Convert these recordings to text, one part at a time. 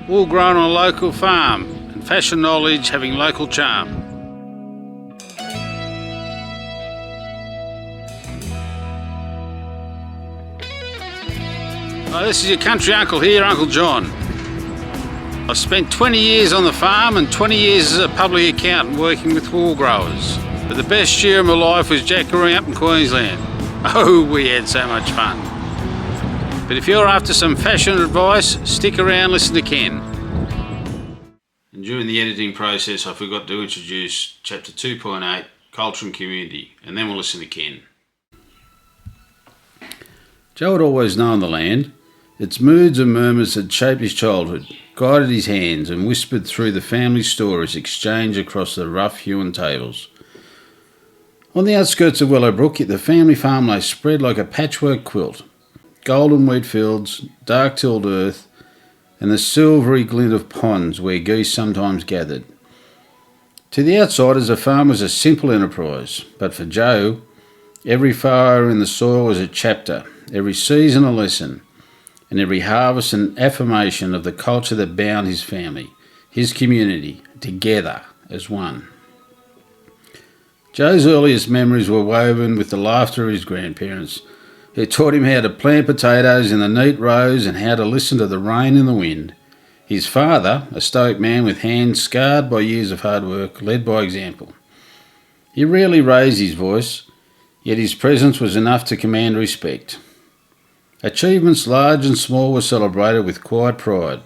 all grown on a local farm, and fashion knowledge having local charm. Hi, this is your country uncle here, Uncle John. I've spent 20 years on the farm and 20 years as a public accountant working with wool growers. But the best year of my life was jackarooing up in Queensland. Oh, we had so much fun. But if you're after some fashion advice, stick around, listen to Ken. And during the editing process, I forgot to introduce Chapter 2.8, Culture and Community, and then we'll listen to Ken. Joe had always known the land. Its moods and murmurs had shaped his childhood, guided his hands, and whispered through the family stories exchanged across the rough-hewn tables. On the outskirts of Willowbrook, the family farm lay spread like a patchwork quilt. Golden wheat fields, dark-tilled earth, and the silvery glint of ponds where geese sometimes gathered. To the outsiders, the farm was a simple enterprise, but for Joe, every furrow in the soil was a chapter, every season a lesson, and every harvest an affirmation of the culture that bound his family, his community, together as one. Joe's earliest memories were woven with the laughter of his grandparents, who taught him how to plant potatoes in the neat rows and how to listen to the rain and the wind. His father, a stoic man with hands scarred by years of hard work, led by example. He rarely raised his voice, yet his presence was enough to command respect. Achievements large and small were celebrated with quiet pride.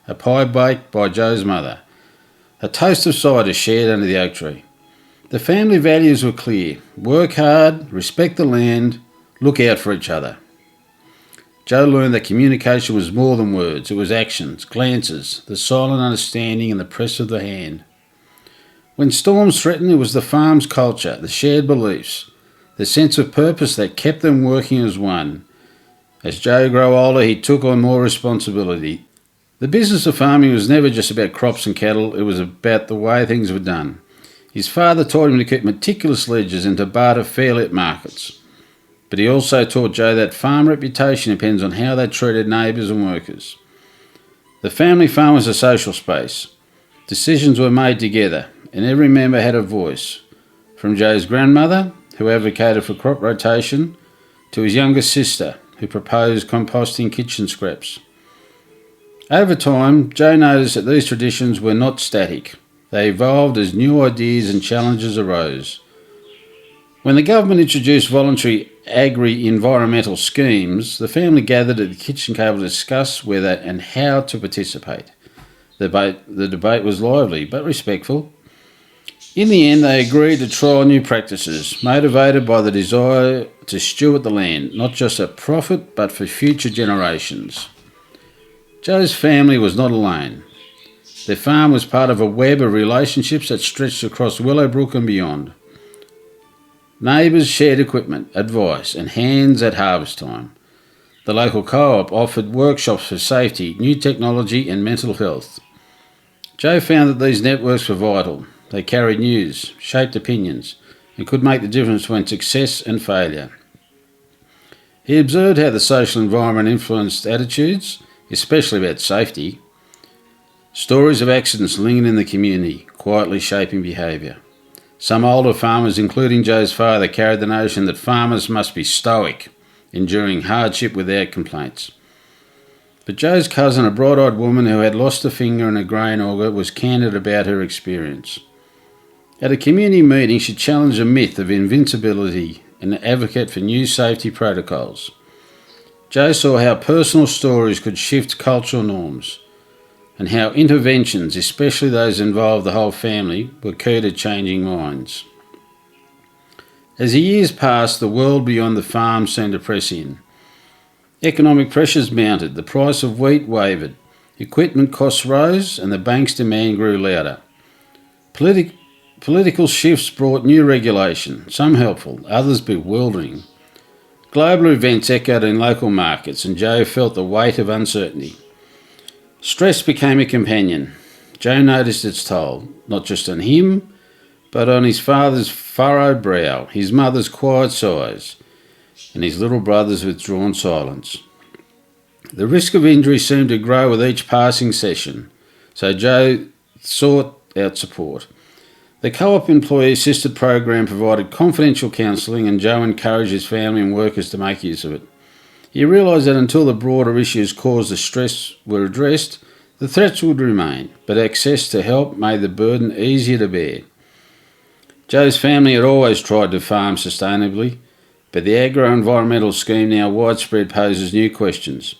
A pie baked by Joe's mother. A toast of cider shared under the oak tree. The family values were clear. Work hard, respect the land, look out for each other. Joe learned that communication was more than words. It was actions, glances, the silent understanding and the press of the hand. When storms threatened, it was the farm's culture, the shared beliefs, the sense of purpose that kept them working as one. As Joe grew older, he took on more responsibility. The business of farming was never just about crops and cattle, it was about the way things were done. His father taught him to keep meticulous ledgers and to barter fairly at markets. But he also taught Joe that farm reputation depends on how they treated neighbours and workers. The family farm was a social space. Decisions were made together, and every member had a voice. From Joe's grandmother, who advocated for crop rotation, to his younger sister, who proposed composting kitchen scraps. Over time, Joe noticed that these traditions were not static. They evolved as new ideas and challenges arose. When the government introduced voluntary agri-environmental schemes, the family gathered at the kitchen table to discuss whether and how to participate. The debate was lively but respectful. In the end, they agreed to trial new practices, motivated by the desire to steward the land, not just for profit but for future generations. Joe's family was not alone. Their farm was part of a web of relationships that stretched across Willowbrook and beyond. Neighbours shared equipment, advice, and hands at harvest time. The local co-op offered workshops for safety, new technology and mental health. Joe found that these networks were vital. They carried news, shaped opinions, and could make the difference between success and failure. He observed how the social environment influenced attitudes, especially about safety. Stories of accidents lingered in the community, quietly shaping behaviour. Some older farmers, including Joe's father, carried the notion that farmers must be stoic, enduring hardship without complaints. But Joe's cousin, a bright-eyed woman who had lost a finger in a grain auger, was candid about her experience. At a community meeting, she challenged a myth of invincibility and advocated for new safety protocols. Joe saw how personal stories could shift cultural norms, and how interventions, especially those that involved the whole family, were key to changing minds. As the years passed, the world beyond the farm seemed to press in. Economic pressures mounted, the price of wheat wavered, equipment costs rose, and the bank's demand grew louder. Political shifts brought new regulation, some helpful, others bewildering. Global events echoed in local markets, and Joe felt the weight of uncertainty. Stress became a companion. Joe noticed its toll, not just on him, but on his father's furrowed brow, his mother's quiet sighs, and his little brother's withdrawn silence. The risk of injury seemed to grow with each passing session, so Joe sought out support. The co-op employee assisted program provided confidential counselling, and Joe encouraged his family and workers to make use of it. He realised that until the broader issues caused the stress were addressed, the threats would remain, but access to help made the burden easier to bear. Joe's family had always tried to farm sustainably, but the agro-environmental scheme now widespread poses new questions.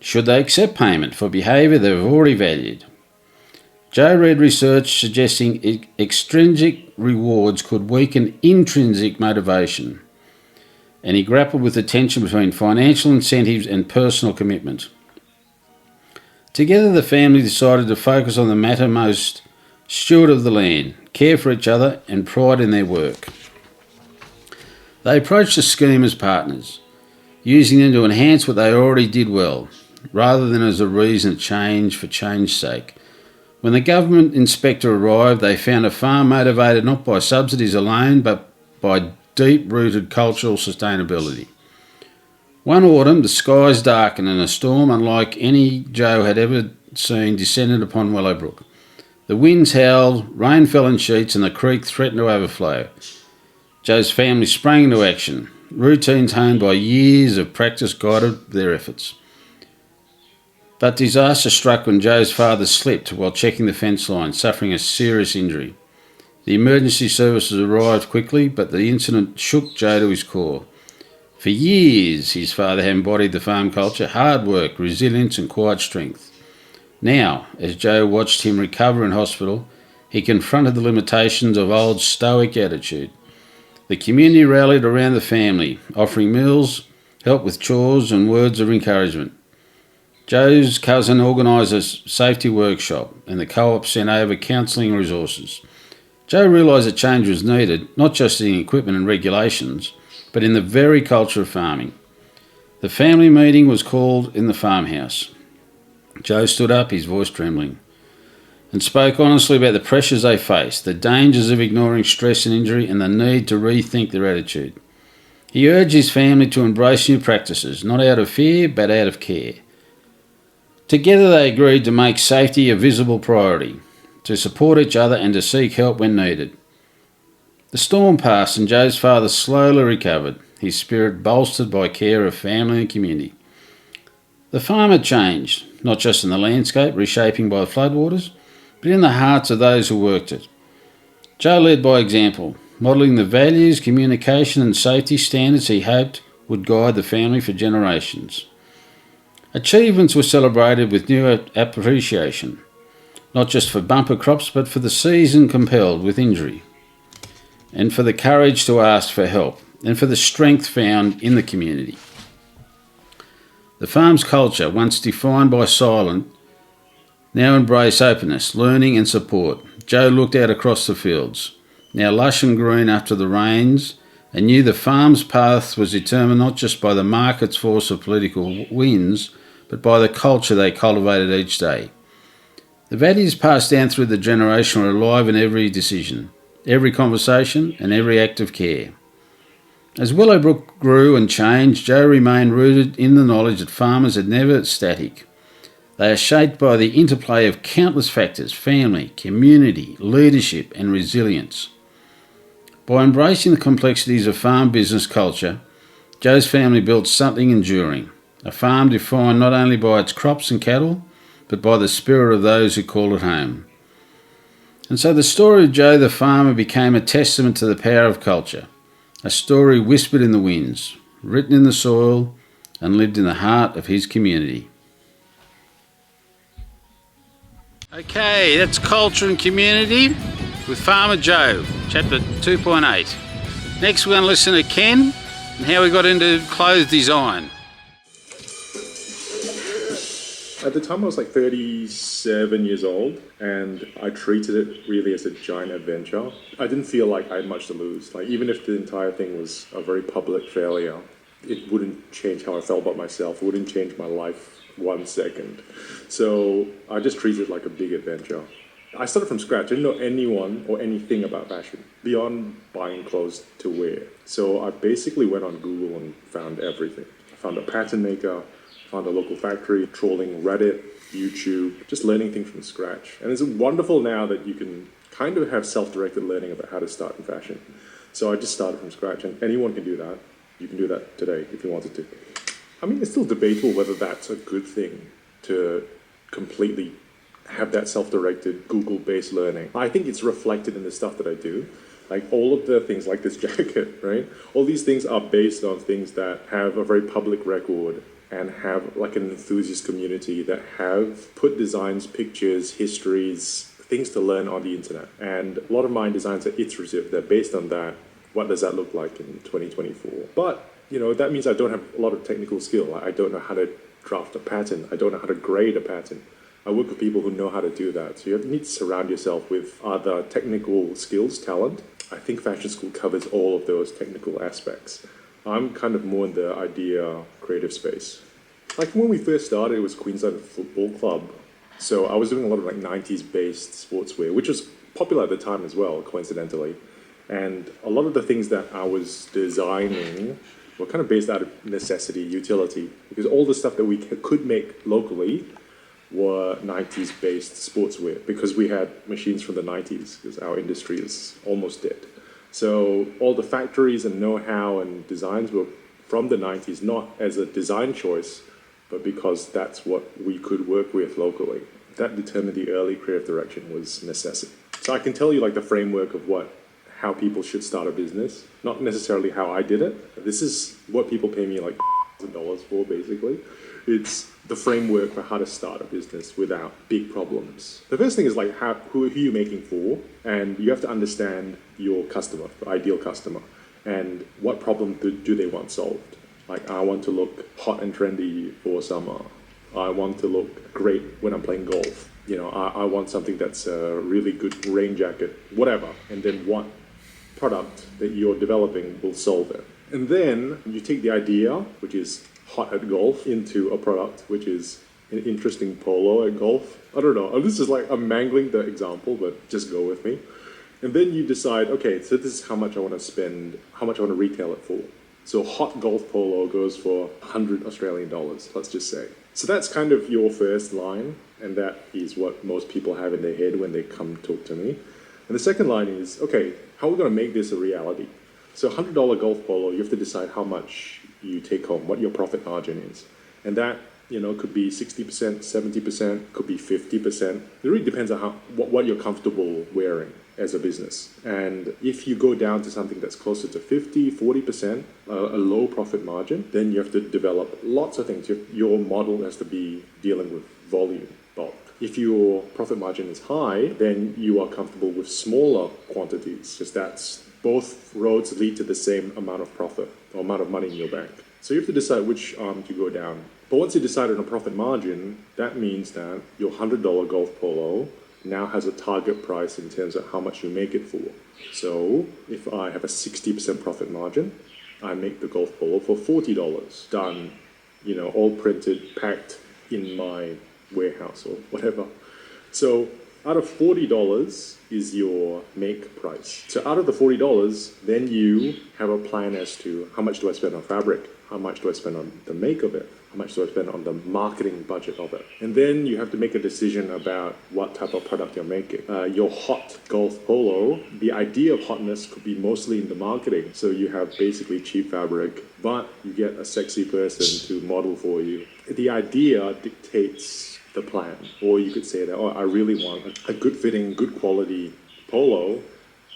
Should they accept payment for behaviour they have already valued? Joe read research suggesting extrinsic rewards could weaken intrinsic motivation, and he grappled with the tension between financial incentives and personal commitment. Together the family decided to focus on the matter most: steward of the land, care for each other and pride in their work. They approached the scheme as partners, using them to enhance what they already did well, rather than as a reason to change for change's sake. When the government inspector arrived, they found a farm motivated not by subsidies alone, but by deep-rooted cultural sustainability. One autumn, the skies darkened and a storm unlike any Joe had ever seen descended upon Willowbrook. The winds howled, rain fell in sheets, and the creek threatened to overflow. Joe's family sprang into action. Routines honed by years of practice guided their efforts. But disaster struck when Joe's father slipped while checking the fence line, suffering a serious injury. The emergency services arrived quickly, but the incident shook Joe to his core. For years, his father had embodied the farm culture: hard work, resilience and quiet strength. Now, as Joe watched him recover in hospital, he confronted the limitations of old stoic attitude. The community rallied around the family, offering meals, help with chores and words of encouragement. Joe's cousin organised a safety workshop, and the co-op sent over counselling resources. Joe realised that change was needed, not just in equipment and regulations, but in the very culture of farming. The family meeting was called in the farmhouse. Joe stood up, his voice trembling, and spoke honestly about the pressures they faced, the dangers of ignoring stress and injury, and the need to rethink their attitude. He urged his family to embrace new practices, not out of fear, but out of care. Together they agreed to make safety a visible priority, to support each other and to seek help when needed. The storm passed and Joe's father slowly recovered, his spirit bolstered by care of family and community. The farm had changed, not just in the landscape, reshaping by the floodwaters, but in the hearts of those who worked it. Joe led by example, modelling the values, communication and safety standards he hoped would guide the family for generations. Achievements were celebrated with new appreciation, not just for bumper crops, but for the season compelled with injury, and for the courage to ask for help, and for the strength found in the community. The farm's culture, once defined by silence, now embraced openness, learning and support. Joe looked out across the fields, now lush and green after the rains, and knew the farm's path was determined not just by the market's force of political winds, but by the culture they cultivated each day. The values passed down through the generation were alive in every decision, every conversation and every act of care. As Willowbrook grew and changed, Joe remained rooted in the knowledge that farmers are never static. They are shaped by the interplay of countless factors: family, community, leadership and resilience. By embracing the complexities of farm business culture, Joe's family built something enduring, a farm defined not only by its crops and cattle, but by the spirit of those who call it home. And so the story of Joe the farmer became a testament to the power of culture, a story whispered in the winds, written in the soil, and lived in the heart of his community. Okay, that's Culture and Community with Farmer Joe, chapter 2.8. Next we're going to listen to Ken and how we got into clothes design. At the time I was like 37 years old and I treated it really as a giant adventure. I didn't feel like I had much to lose. Like even if the entire thing was a very public failure, it wouldn't change how I felt about myself. It wouldn't change my life 1 second. So I just treated it like a big adventure. I started from scratch. I didn't know anyone or anything about fashion beyond buying clothes to wear. So I basically went on Google and found everything. I found a pattern maker, found a local factory, trawling Reddit, YouTube, just learning things from scratch. And it's wonderful now that you can kind of have self-directed learning about how to start in fashion. So I just started from scratch, and anyone can do that. You can do that today if you wanted to. I mean, it's still debatable whether that's a good thing to completely have that self-directed Google-based learning. I think it's reflected in the stuff that I do. Like all of the things like this jacket, right? All these things are based on things that have a very public record and have like an enthusiast community that have put designs, pictures, histories, things to learn on the internet. And a lot of my designs are iterative. They're based on that. What does that look like in 2024? But, that means I don't have a lot of technical skill. I don't know how to draft a pattern. I don't know how to grade a pattern. I work with people who know how to do that. So you need to surround yourself with other technical skills, talent. I think fashion school covers all of those technical aspects. I'm kind of more in the idea creative space. Like when we first started, it was Queensland Football Club. So I was doing a lot of like 90s based sportswear, which was popular at the time as well, coincidentally. And a lot of the things that I was designing were kind of based out of necessity, utility, because all the stuff that we could make locally were 90s based sportswear because we had machines from the 90s because our industry is almost dead. So all the factories and know-how and designs were from the 90s, not as a design choice, but because that's what we could work with locally. That determined the early creative direction was necessity. So I can tell you like the framework of how people should start a business, not necessarily how I did it. This is what people pay me like $1,000 for, basically. It's the framework for how to start a business without big problems. The first thing is like who are you making for? And you have to understand your customer, the ideal customer, and what problem do they want solved. Like I want to look hot and trendy for summer. I want to look great when I'm playing golf. I want something that's a really good rain jacket, whatever. And then what product that you're developing will solve it. And then you take the idea, which is hot at golf, into a product, which is an interesting polo at golf. I don't know. This is like, I'm mangling the example, but just go with me. And then you decide, okay, so this is how much I want to spend, how much I want to retail it for. So hot golf polo goes for 100 Australian dollars, let's just say. So that's kind of your first line, and that is what most people have in their head when they come talk to me. And the second line is, okay, how are we going to make this a reality? So $100 golf polo, you have to decide how much you take home, what your profit margin is. And that, could be 60%, 70%, could be 50%. It really depends on what you're comfortable wearing as a business. And if you go down to something that's closer to 50, 40%, a low profit margin, then you have to develop lots of things. Your model has to be dealing with volume, bulk. If your profit margin is high, then you are comfortable with smaller quantities, because that's both roads lead to the same amount of profit or amount of money in your bank. So you have to decide which arm to go down. But once you decide on a profit margin, that means that your $100 golf polo now has a target price in terms of how much you make it for. So if I have a 60% profit margin, I make the golf polo for $40. Done, all printed, packed in my warehouse or whatever. So out of $40 is your make price. So out of the $40, then you have a plan as to how much do I spend on fabric? How much do I spend on the make of it? How much do I spend on the marketing budget of it? And then you have to make a decision about what type of product you're making. Your hot golf polo, the idea of hotness could be mostly in the marketing. So you have basically cheap fabric, but you get a sexy person to model for you. The idea dictates the plan. Or you could say that, I really want a good fitting, good quality polo,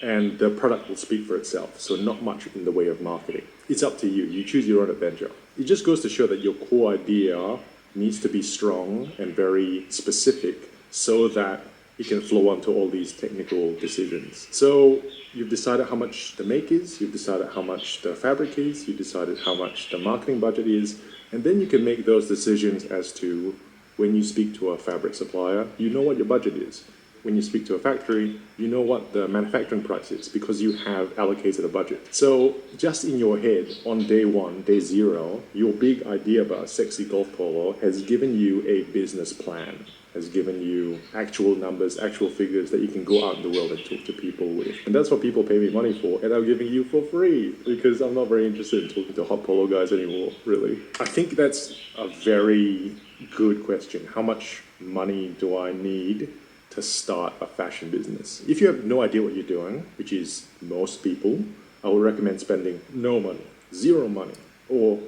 and the product will speak for itself. So not much in the way of marketing. It's up to you. You choose your own adventure. It just goes to show that your core idea needs to be strong and very specific so that it can flow onto all these technical decisions. So you've decided how much the make is, you've decided how much the fabric is, you've decided how much the marketing budget is, and then you can make those decisions as to when you speak to a fabric supplier, you know what your budget is. when you speak to a factory, you know what the manufacturing price is because you have allocated a budget. So just in your head, on day one, day zero, your big idea about a sexy golf polo has given you a business plan, has given you actual numbers, actual figures that you can go out in the world and talk to people with. And that's what people pay me money for, and I'm giving you for free because I'm not very interested in talking to hot polo guys anymore, really. I think that's a very good question. How much money do I need to start a fashion business? If you have no idea what you're doing, which is most people, I would recommend spending no money, zero money, or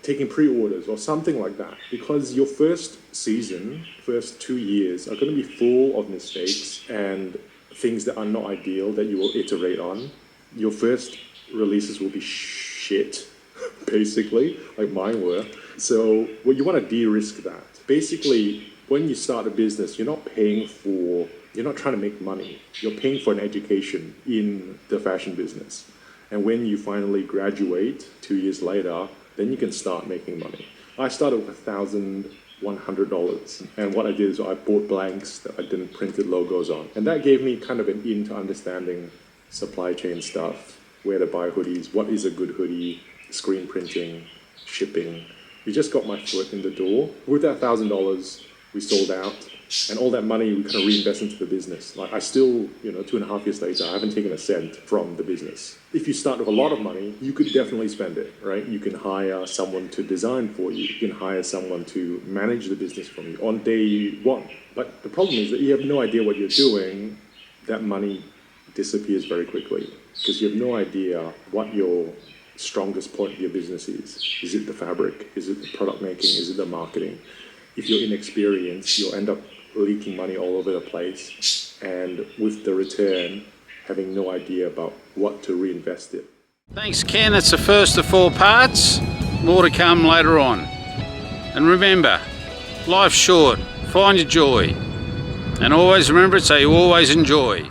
taking pre-orders or something like that, because your first season, first 2 years are going to be full of mistakes and things that are not ideal that you will iterate on. Your first releases will be shit, basically, like mine were. So well, you want to de-risk that. Basically, when you start a business, you're not trying to make money. You're paying for an education in the fashion business. And when you finally graduate 2 years later, then you can start making money. I started with $1,100. And what I did is I bought blanks that I didn't printed logos on. And that gave me kind of an in to understanding supply chain stuff, where to buy hoodies, what is a good hoodie, screen printing, shipping. We just got my foot in the door. With that $1,000, we sold out. And all that money we kind of reinvest into the business. Like I still, 2.5 years later, I haven't taken a cent from the business. If you start with a lot of money, you could definitely spend it, right? You can hire someone to design for you. You can hire someone to manage the business from you on day one. But the problem is that you have no idea what you're doing. That money disappears very quickly because you have no idea what your strongest point of your business is. Is it the fabric? Is it the product making? Is it the marketing? If you're inexperienced, you'll end up leaking money all over the place, and with the return, having no idea about what to reinvest it. Thanks, Ken. That's the first of 4 parts. More to come later on. And remember, life's short. Find your joy. And always remember it so you always enjoy.